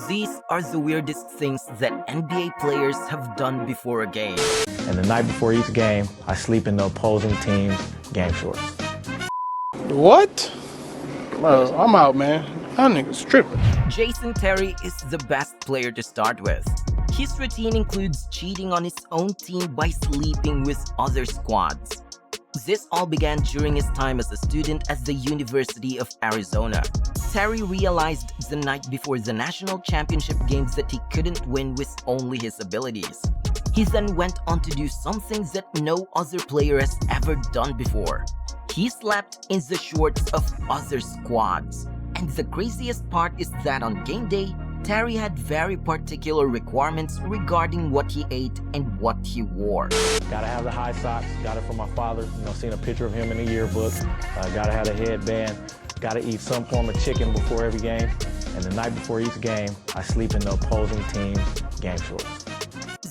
These are the weirdest things that NBA players have done before a game. And the night before each game, I sleep in the opposing team's game shorts. What? Bro, I'm out, man. That nigga's tripping. Jason Terry is the best player to start with. His routine includes cheating on his own team by sleeping with other squads. This all began during his time as a student at the University of Arizona. Terry realized the night before the national championship games that he couldn't win with only his abilities. He then went on to do something that no other player has ever done before. He slept in the shorts of other squads. And the craziest part is that on game day, Terry had very particular requirements regarding what he ate and what he wore. Gotta have the high socks, got it from my father, seen a picture of him in the yearbook. Gotta have a headband, gotta eat some form of chicken before every game. And the night before each game, I sleep in the opposing team's game shorts.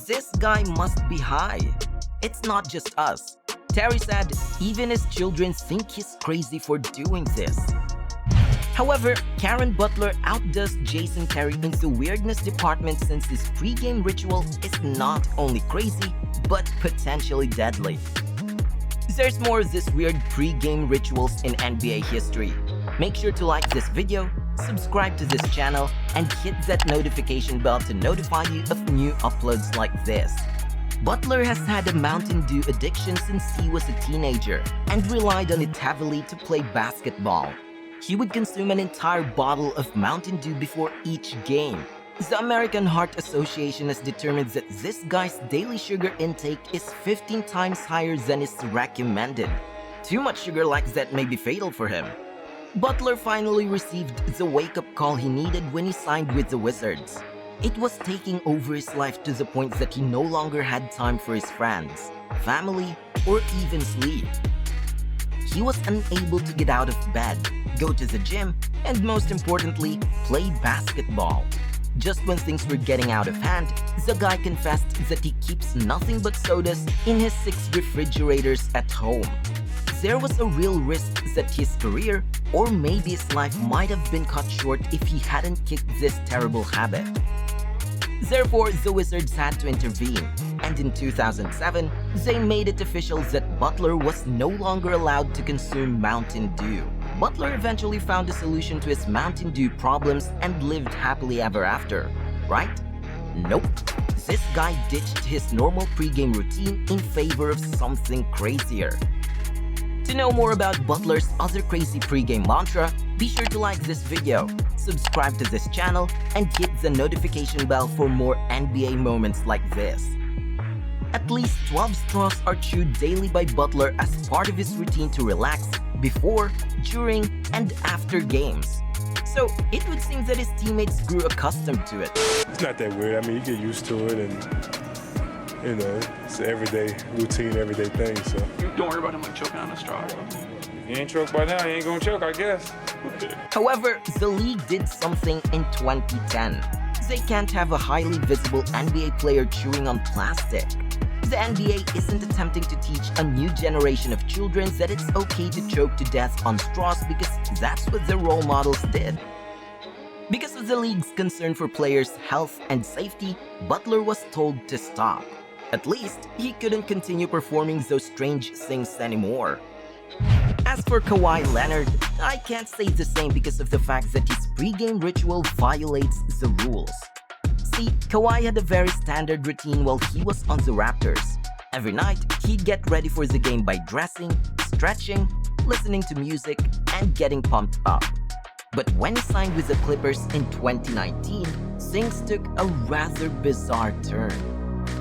This guy must be high. It's not just us. Terry said even his children think he's crazy for doing this. However, Karen Butler outdoes Jason Terry in the weirdness department since his pre-game ritual is not only crazy, but potentially deadly. There's more of this weird pre-game rituals in NBA history. Make sure to like this video, subscribe to this channel, and hit that notification bell to notify you of new uploads like this. Butler has had a Mountain Dew addiction since he was a teenager and relied on it heavily to play basketball. He would consume an entire bottle of Mountain Dew before each game. The American Heart Association has determined that this guy's daily sugar intake is 15 times higher than is recommended. Too much sugar like that may be fatal for him. Butler finally received the wake-up call he needed when he signed with the Wizards. It was taking over his life to the point that he no longer had time for his friends, family, or even sleep. He was unable to get out of bed, go to the gym, and most importantly, play basketball. Just when things were getting out of hand, the guy confessed that he keeps nothing but sodas in his 6 refrigerators at home. There was a real risk that his career, or maybe his life, might have been cut short if he hadn't kicked this terrible habit. Therefore, the Wizards had to intervene, and in 2007, they made it official that Butler was no longer allowed to consume Mountain Dew. Butler eventually found a solution to his Mountain Dew problems and lived happily ever after, right? Nope. This guy ditched his normal pre-game routine in favor of something crazier. To know more about Butler's other crazy pre-game mantra, be sure to like this video, subscribe to this channel, and hit the notification bell for more NBA moments like this. At least 12 straws are chewed daily by Butler as part of his routine to relax before, during, and after games. So it would seem that his teammates grew accustomed to it. It's not that weird. I mean, you get used to it, and it's an everyday routine, everyday thing. So You don't worry about him like choking on a straw. if you ain't choked by now, you ain't gonna choke, I guess. However, the league did something in 2010. They can't have a highly visible NBA player chewing on plastic. The NBA isn't attempting to teach a new generation of children that it's okay to choke to death on straws because that's what their role models did. Because of the league's concern for players' health and safety, Butler was told to stop. At least, he couldn't continue performing those strange things anymore. As for Kawhi Leonard, I can't say the same because of the fact that his pre-game ritual violates the rules. See, Kawhi had a very standard routine while he was on the Raptors. Every night, he'd get ready for the game by dressing, stretching, listening to music, and getting pumped up. But when he signed with the Clippers in 2019, things took a rather bizarre turn.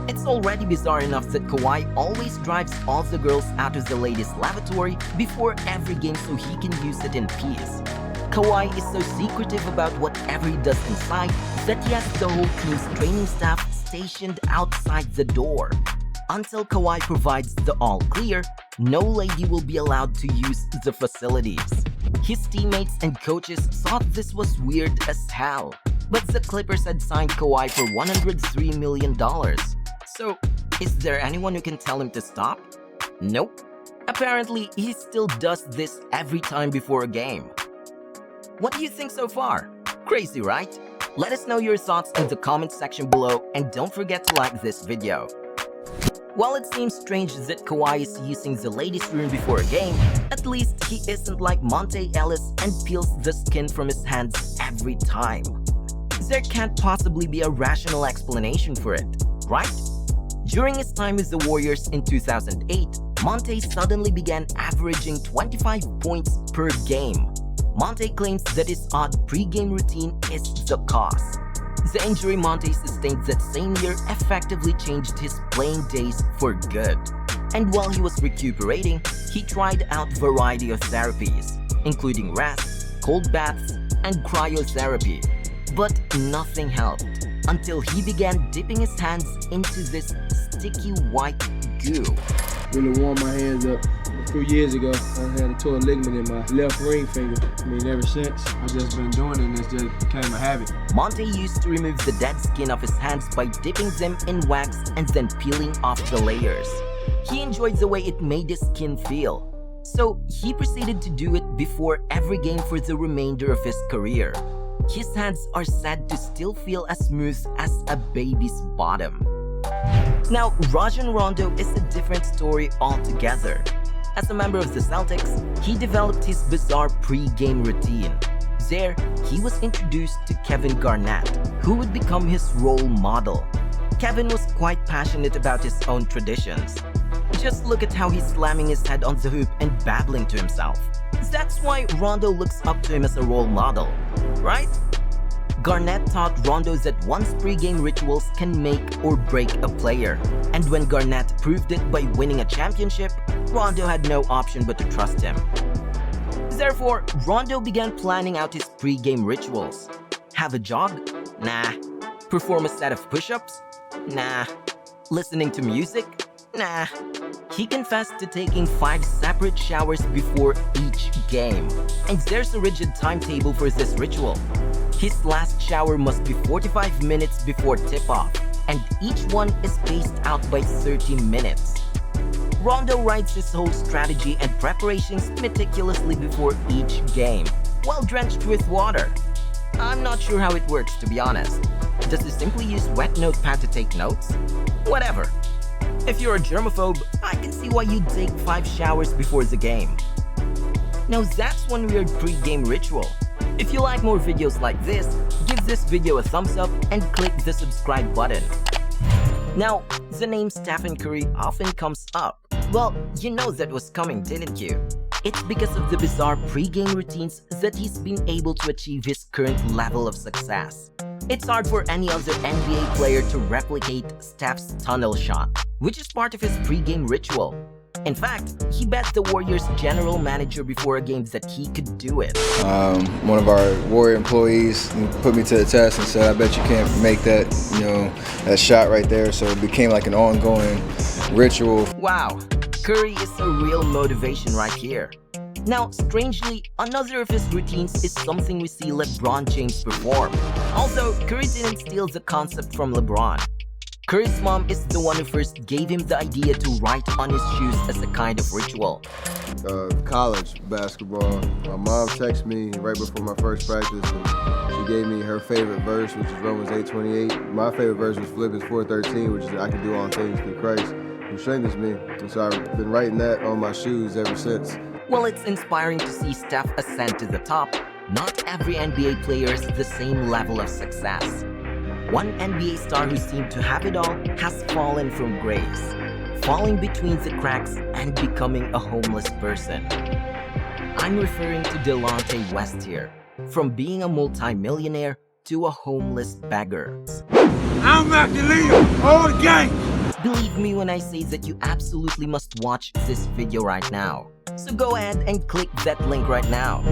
It's already bizarre enough that Kawhi always drives all the girls out of the ladies' lavatory before every game so he can use it in peace. Kawhi is so secretive about whatever he does inside that he has the whole team's training staff stationed outside the door. Until Kawhi provides the all clear, no lady will be allowed to use the facilities. His teammates and coaches thought this was weird as hell, but the Clippers had signed Kawhi for $103 million. So, is there anyone who can tell him to stop? Nope. Apparently, he still does this every time before a game. What do you think so far? Crazy, right? Let us know your thoughts in the comment section below and don't forget to like this video. While it seems strange that Kawhi is using the latest rune before a game, at least he isn't like Monte Ellis and peels the skin from his hands every time. There can't possibly be a rational explanation for it, right? During his time with the Warriors in 2008, Monte suddenly began averaging 25 points per game. Monte claims that his odd pre-game routine is the cause. The injury Monte sustained that same year effectively changed his playing days for good. And while he was recuperating, he tried out a variety of therapies, including rest, cold baths, and cryotherapy. But nothing helped until he began dipping his hands into this sticky white goo. Really warmed my hands up. A few years ago, I had a torn ligament in my left ring finger. Ever since, I've just been doing it and it's just became a habit. Monte used to remove the dead skin of his hands by dipping them in wax and then peeling off the layers. He enjoyed the way it made his skin feel. So he proceeded to do it before every game for the remainder of his career. His hands are said to still feel as smooth as a baby's bottom. Now, Rajon Rondo is a different story altogether. As a member of the Celtics, he developed his bizarre pre-game routine. There, he was introduced to Kevin Garnett, who would become his role model. Kevin was quite passionate about his own traditions. Just look at how he's slamming his head on the hoop and babbling to himself. That's why Rondo looks up to him as a role model, right? Garnett taught Rondo that one's pre-game rituals can make or break a player. And when Garnett proved it by winning a championship, Rondo had no option but to trust him. Therefore, Rondo began planning out his pre-game rituals. Have a jog? Nah. Perform a set of push-ups? Nah. Listening to music? Nah. He confessed to taking 5 separate showers before each game. And there's a rigid timetable for this ritual. His last shower must be 45 minutes before tip-off, and each one is spaced out by 30 minutes. Rondo writes his whole strategy and preparations meticulously before each game, while drenched with water. I'm not sure how it works, to be honest. Does he simply use wet notepad to take notes? Whatever. If you're a germaphobe, I can see why you'd take 5 showers before the game. Now that's one weird pre-game ritual. If you like more videos like this, give this video a thumbs up and click the subscribe button. Now, the name Stephen Curry often comes up. Well, you know that was coming, didn't you? It's because of the bizarre pre-game routines that he's been able to achieve his current level of success. It's hard for any other NBA player to replicate Steph's tunnel shot, which is part of his pre-game ritual. In fact, he bet the Warriors general manager before a game that he could do it. One of our Warrior employees put me to the test and said, I bet you can't make that, that shot right there. So it became like an ongoing ritual. Wow, Curry is a real motivation right here. Now, strangely, another of his routines is something we see LeBron James perform. Although, Curry didn't steal the concept from LeBron. Curry's mom is the one who first gave him the idea to write on his shoes as a kind of ritual. College basketball, my mom texted me right before my first practice and she gave me her favorite verse, which is Romans 8:28. My favorite verse was Philippians 4:13, which is I can do all things through Christ who strengthens me. And so I've been writing that on my shoes ever since. Well, it's inspiring to see Steph ascend to the top. Not every NBA player is the same level of success. One NBA star who seemed to have it all has fallen from grace, falling between the cracks and becoming a homeless person. I'm referring to Delonte West here, from being a multi-millionaire to a homeless beggar. I'm back to lead all the game. Believe me when I say that you absolutely must watch this video right now. So go ahead and click that link right now.